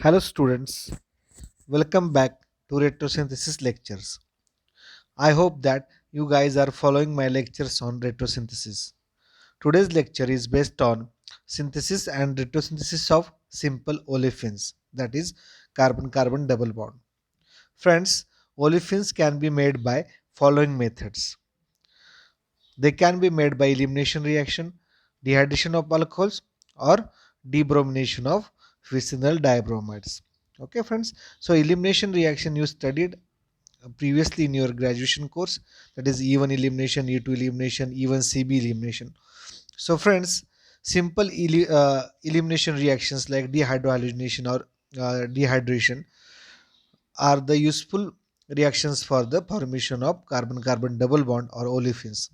Hello students, welcome back to retrosynthesis lectures. I hope that you guys are following my lectures on retrosynthesis. Today's lecture is based on synthesis and retrosynthesis of simple olefins, that is carbon-carbon double bond. Friends, olefins can be made by following methods. They can be made by elimination reaction, dehydration of alcohols, or debromination of vicinal dibromides. Okay, friends. So, elimination reaction you studied previously in your graduation course, that is E1 elimination, E2 elimination, even CB elimination. So, friends, simple elimination reactions like dehydrohalogenation or dehydration are the useful reactions for the formation of carbon-carbon double bond or olefins.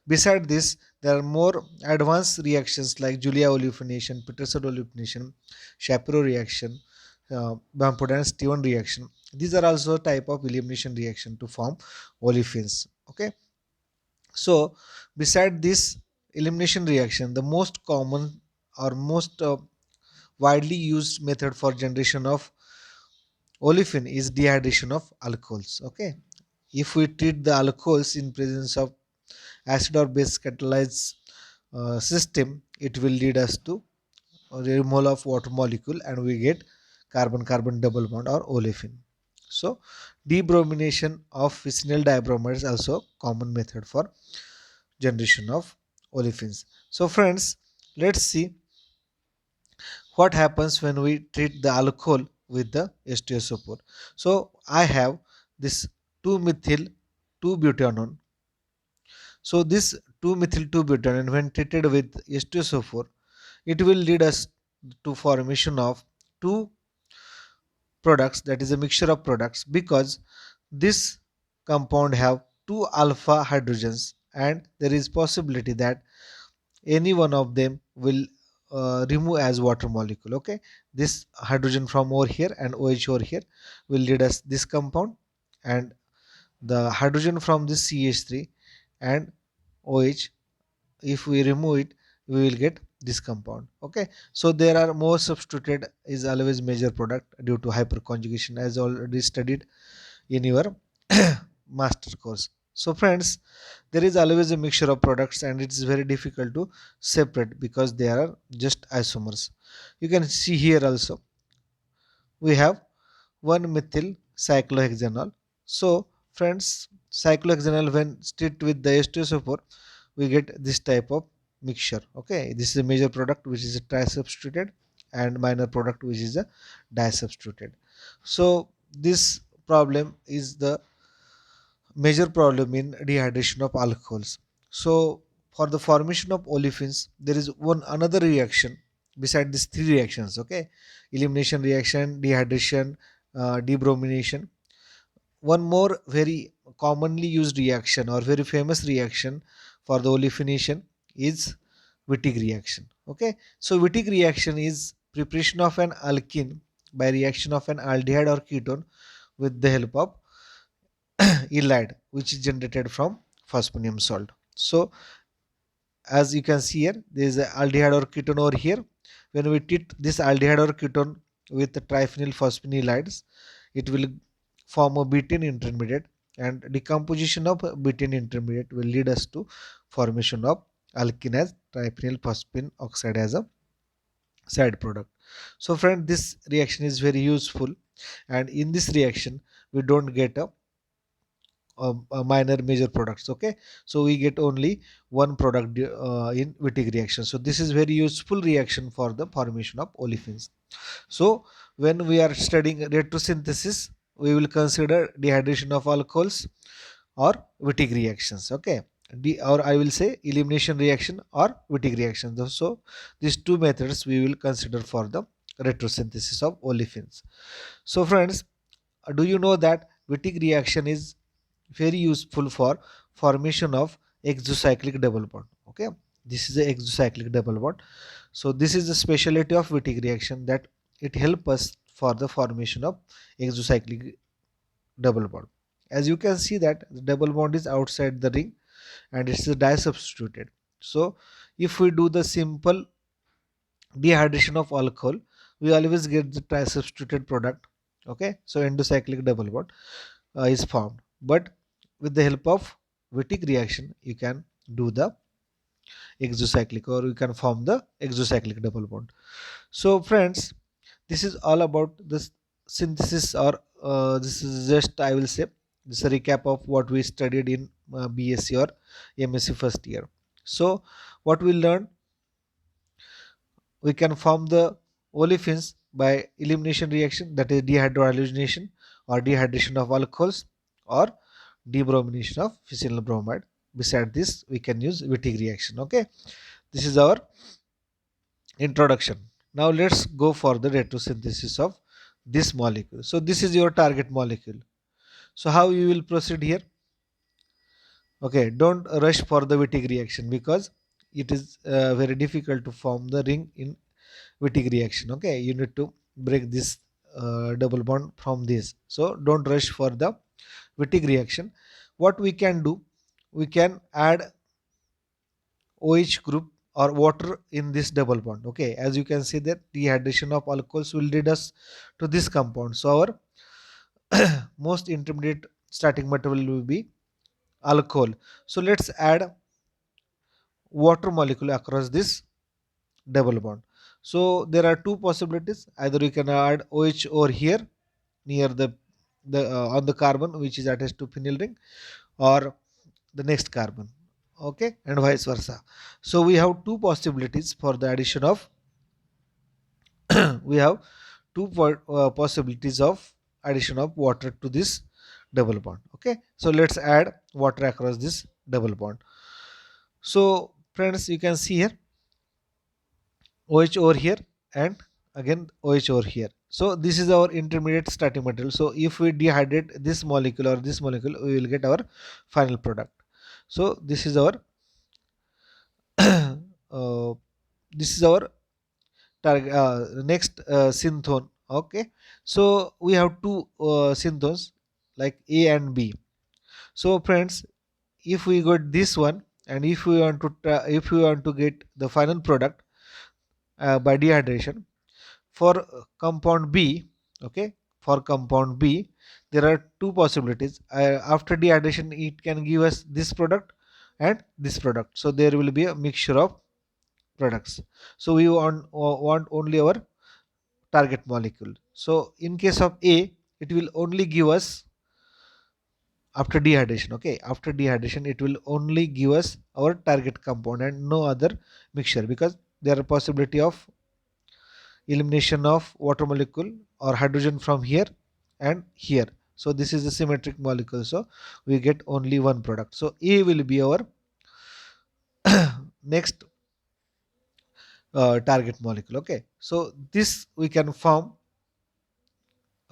Beside this, there are more advanced reactions like Julia olefination, Petersson olefination, Shapiro reaction, Bamford-Stevens reaction. These are also a type of elimination reaction to form olefins. Okay, so beside this elimination reaction, the most common or most widely used method for generation of olefin is dehydration of alcohols. Okay, if we treat the alcohols in presence of acid or base catalyzed system, it will lead us to a removal of water molecule and we get carbon-carbon double bond or olefin. So debromination of vicinal dibromide is also common method for generation of olefins. So friends, let's see what happens when we treat the alcohol with the H2SO4. So I have this 2-methyl 2-butanone. So this 2-methyl 2-butanone when treated with H2SO4, it will lead us to formation of two products, that is a mixture of products, because this compound have two alpha hydrogens and there is possibility that any one of them will remove as water molecule. Okay, this hydrogen from over here and OH over here will lead us this compound, and the hydrogen from this CH3 and OH, if we remove it we will get this compound. Okay, so there are more substituted is always major product due to hyperconjugation as already studied in your master course. So friends, there is always a mixture of products and it is very difficult to separate because they are just isomers. You can see here also we have 1 methyl cyclohexanol. So friends, cyclohexanol when treated with the H2SO4 we get this type of mixture. Okay, this is a major product which is a trisubstituted and minor product which is a disubstituted. So this problem is the major problem in dehydration of alcohols. So for the formation of olefins, there is one another reaction beside these three reactions. Okay, elimination reaction, dehydration, debromination. One more very commonly used reaction or very famous reaction for the olefination is Wittig reaction. Okay, so Wittig reaction is preparation of an alkene by reaction of an aldehyde or ketone with the help of ylide, which is generated from phosphonium salt. So as you can see here, there is a aldehyde or ketone over here. When we treat this aldehyde or ketone with the triphenyl phosphonylides, it will form a butane intermediate, and decomposition of butane intermediate will lead us to formation of alkene as triphenyl phosphine oxide as a side product. So friend, this reaction is very useful, and in this reaction we don't get a minor major products. Okay, so we get only one product in Wittig reaction. So this is very useful reaction for the formation of olefins. So when we are studying retrosynthesis, we will consider dehydration of alcohols or Wittig reactions. Okay, or I will say elimination reaction or Wittig reaction. So these two methods we will consider for the retrosynthesis of olefins. So friends, do you know that Wittig reaction is very useful for formation of exocyclic double bond? Okay, this is a exocyclic double bond. So this is the specialty of Wittig reaction, that it helps us for the formation of exocyclic double bond. As you can see that the double bond is outside the ring and it's a disubstituted. So if we do the simple dehydration of alcohol, we always get the tri substituted product. Okay, so endocyclic double bond is formed, but with the help of Wittig reaction you can do the exocyclic, or you can form the exocyclic double bond. So friends, this is all about this synthesis, or this is just, I will say, this is a recap of what we studied in BSc or MSc first year. So what we learned, we can form the olefins by elimination reaction, that is dehydrogenation or dehydration of alcohols, or debromination of phenyl bromide. Beside this we can use Wittig reaction. Okay, this is our introduction. Now let's go for the retrosynthesis of this molecule. So this is your target molecule. So how you will proceed here? Okay, don't rush for the Wittig reaction, because it is very difficult to form the ring in Wittig reaction. Okay, you need to break this double bond from this. So don't rush for the Wittig reaction. What we can do, we can add OH group or water in this double bond. Okay, as you can see that dehydration of alcohols will lead us to this compound. So our most intermediate starting material will be alcohol. So let's add water molecule across this double bond. So there are two possibilities. Either you can add OH over here near the on the carbon which is attached to phenyl ring, or the next carbon. Okay, and vice versa. So we have two possibilities for the addition of we have possibilities of addition of water to this double bond. Okay, so let's add water across this double bond. So friends, you can see here OH over here, and again OH over here. So this is our intermediate starting material. So if we dehydrate this molecule or this molecule, we will get our final product. So this is our uh, this is our target, next synthone. Okay, so we have two synthones like A and B. So friends, if we got this one, and if we want to if we want to get the final product by dehydration for compound B. Okay, for compound B there are two possibilities. After dehydration it can give us this product and this product, so there will be a mixture of products. So we want only our target molecule. So in case of A, it will only give us after dehydration. Okay, after dehydration it will only give us our target compound and no other mixture, because there are possibility of elimination of water molecule or hydrogen from here and here. So this is a symmetric molecule, so we get only one product. So A will be our next target molecule. Okay, so this we can form.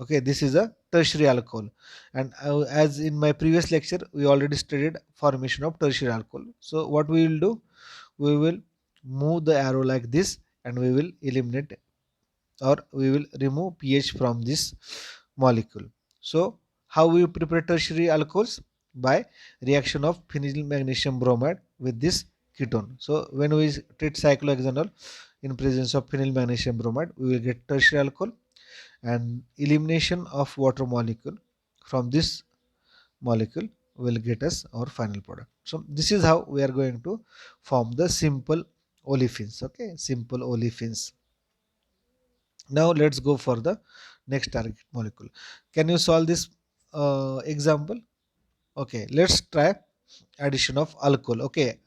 Okay, this is a tertiary alcohol, and as in my previous lecture we already studied formation of tertiary alcohol. So what we will do, we will move the arrow like this, and we will eliminate, or we will remove pH from this molecule. So how we prepare tertiary alcohols? By reaction of phenyl magnesium bromide with this ketone. So when we treat cyclohexanol in presence of phenyl magnesium bromide, we will get tertiary alcohol, and elimination of water molecule from this molecule will get us our final product. So this is how we are going to form the simple olefins. Okay, simple olefins. Now let's go for the next target molecule. Can you solve this example? Okay, let's try addition of alcohol. Okay,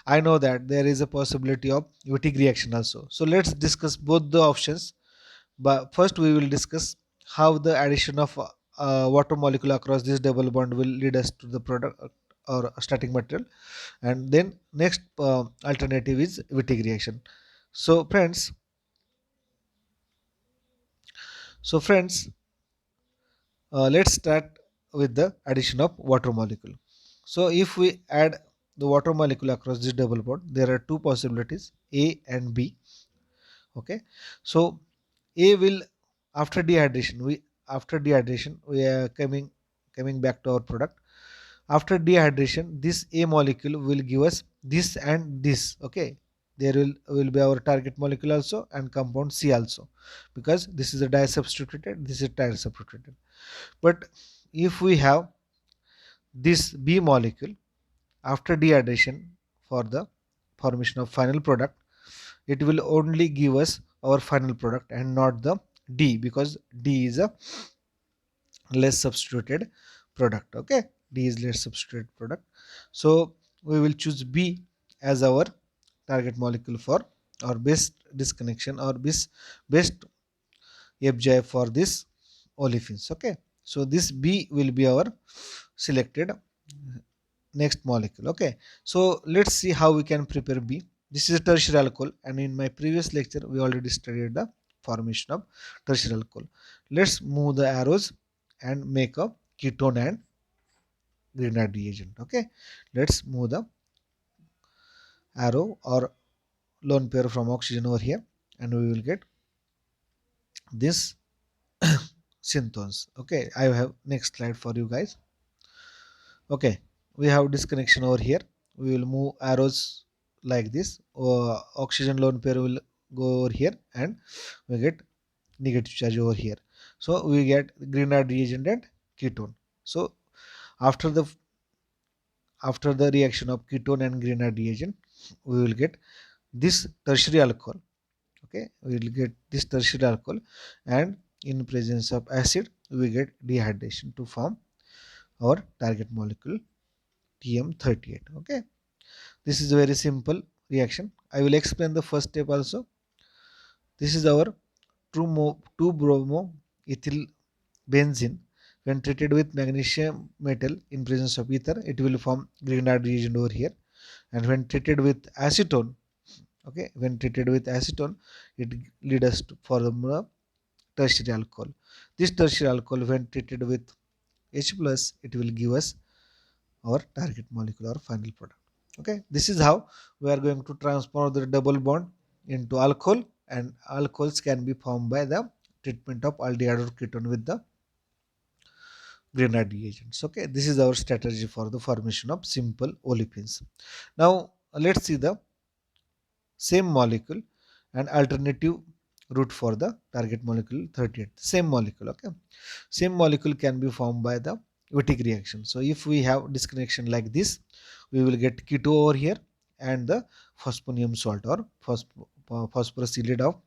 I know that there is a possibility of Wittig reaction also. So let's discuss both the options. But first we will discuss how the addition of water molecule across this double bond will lead us to the product or starting material, and then next alternative is Wittig reaction. So friends, so friends, let's start with the addition of water molecule. So if we add the water molecule across this double bond, there are two possibilities, A and B. Okay, so A will, after dehydration, we are coming back to our product. After dehydration, this A molecule will give us this and this. Okay, there will be our target molecule also and compound C also, because this is a disubstituted, this is trisubstituted. But if we have this B molecule after dehydration for the formation of final product, it will only give us our final product and not the D, because D is a less substituted product. Okay, D is less substituted product. So we will choose B as our target molecule for our best disconnection or best FGI for this olefins. Okay, so this B will be our selected next molecule. Okay, so let's see how we can prepare B. This is a tertiary alcohol, and in my previous lecture we already studied the formation of tertiary alcohol. Let's move the arrows and make a ketone and Grignard reagent. Okay, let's move the arrow or lone pair from oxygen over here, and we will get this synthones. Okay, I have next slide for you guys. Okay, we have disconnection over here. We will move arrows like this. Oxygen lone pair will go over here, and we get negative charge over here. So we get Grignard reagent and ketone. So after the reaction of ketone and Grignard reagent, we will get this tertiary alcohol. Okay, we will get this tertiary alcohol, and in presence of acid we get dehydration to form our target molecule TM38. Okay, this is a very simple reaction. I will explain the first step also. This is our 2-bromo ethyl benzene. When treated with magnesium metal in presence of ether, it will form Grignard reagent over here. And when treated with acetone, okay, when treated with acetone, it lead us to form a tertiary alcohol. This tertiary alcohol, when treated with H plus, it will give us our target molecule or final product. Okay, this is how we are going to transform the double bond into alcohol, and alcohols can be formed by the treatment of aldehyde or ketone with the Grignard reagents. Okay, this is our strategy for the formation of simple olefins. Now let's see the same molecule and alternative route for the target molecule 38. Same molecule. Okay, same molecule can be formed by the Wittig reaction. So if we have disconnection like this, we will get keto over here and the phosphonium salt or phosphorus acid of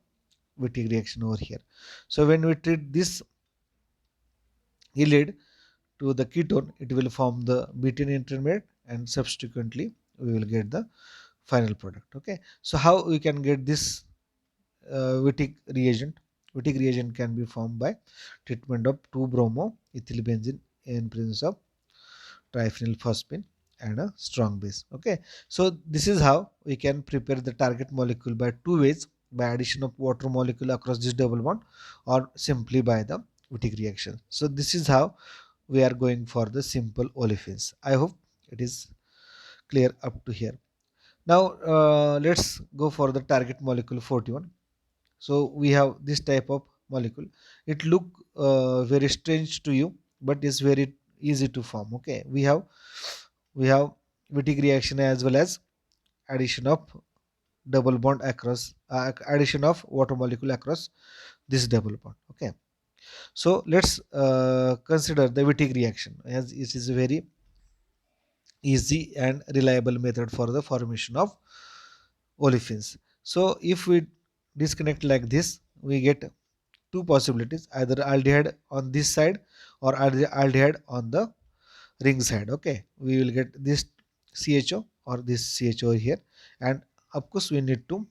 Wittig reaction over here. So when we treat this lead to the ketone, it will form the butane intermediate, and subsequently we will get the final product. Okay, so how we can get this Wittig reagent? Wittig reagent can be formed by treatment of 2-bromo ethyl benzene in presence of triphenyl phosphine and a strong base. Okay, so this is how we can prepare the target molecule by two ways: by addition of water molecule across this double bond, or simply by the Wittig reaction. So this is how we are going for the simple olefins. I hope it is clear up to here. Now let's go for the target molecule 41. So we have this type of molecule. It look very strange to you, but it's very easy to form. Okay, we have Wittig reaction as well as addition of double bond across addition of water molecule across this double bond. Okay, so let's consider the Wittig reaction, as it is a very easy and reliable method for the formation of olefins. So if we disconnect like this, we get two possibilities: either aldehyde on this side or aldehyde on the ring side. Okay, we will get this CHO or this CHO here, and of course we need to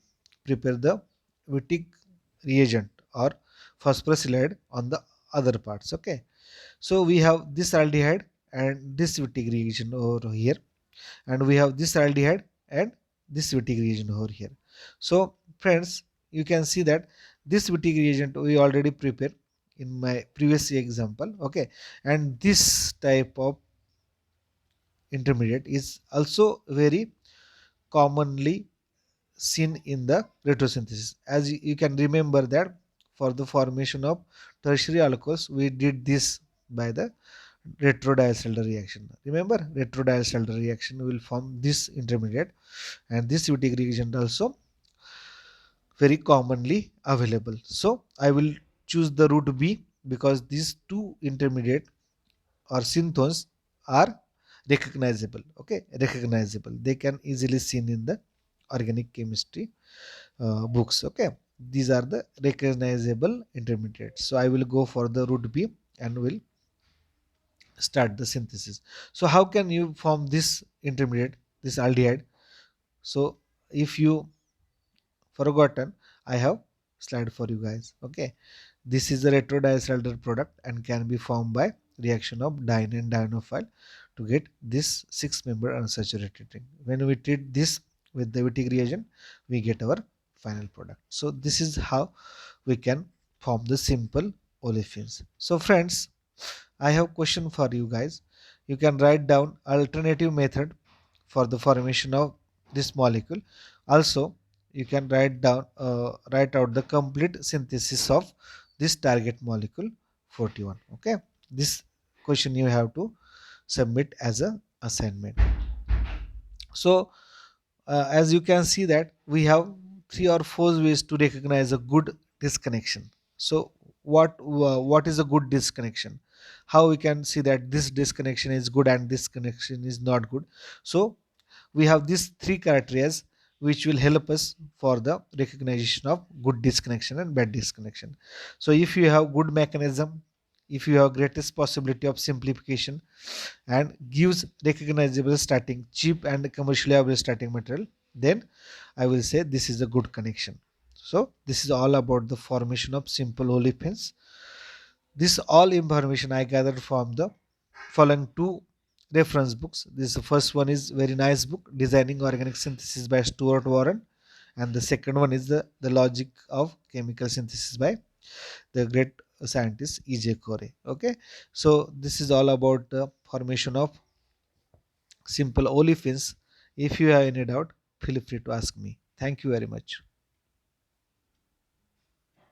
prepare the Wittig reagent or phosphorus halide on the other parts. Okay, so we have this aldehyde and this Wittig reagent over here, and we have this aldehyde and this Wittig reagent over here. So friends, you can see that this Wittig reagent we already prepared in my previous example. Okay, and this type of intermediate is also very commonly seen in the retrosynthesis. As you can remember that for the formation of tertiary alcohols, we did this by the Retro-Diels-Alder reaction. Remember, Retro-Diels-Alder reaction will form this intermediate, and this Wittig reagent also very commonly available. So I will choose the route B because these two intermediate or synthons are recognizable. Okay, recognizable. They can easily seen in the organic chemistry books. Okay, these are the recognizable intermediates. So I will go for the route B and will start the synthesis. So how can you form this intermediate, this aldehyde? So if you forgotten, I have slide for you guys. Okay, this is a retrodiacetyl product and can be formed by reaction of diene and dienophile to get this six member unsaturated ring. When we treat this with the Wittig reagent, we get our final product. So this is how we can form the simple olefins. So friends, I have question for you guys. You can write down alternative method for the formation of this molecule. Also, you can write out the complete synthesis of this target molecule 41. Okay, this question you have to submit as a assignment. So as you can see that we have three or four ways to recognize a good disconnection. So what is a good disconnection? How we can see that this disconnection is good and this connection is not good? So we have these three criteria which will help us for the recognition of good disconnection and bad disconnection. So if you have good mechanism, if you have greatest possibility of simplification and gives recognizable starting cheap and commercially available starting material, then I will say this is a good connection. So this is all about the formation of simple olefins. This all information I gathered from the following two reference books. This first one is very nice book, Designing Organic Synthesis by Stuart Warren, and the second one is the Logic of Chemical Synthesis by the great scientist E.J. Corey. Okay, so this is all about the formation of simple olefins. If you have any doubt, feel free to ask me. Thank you very much.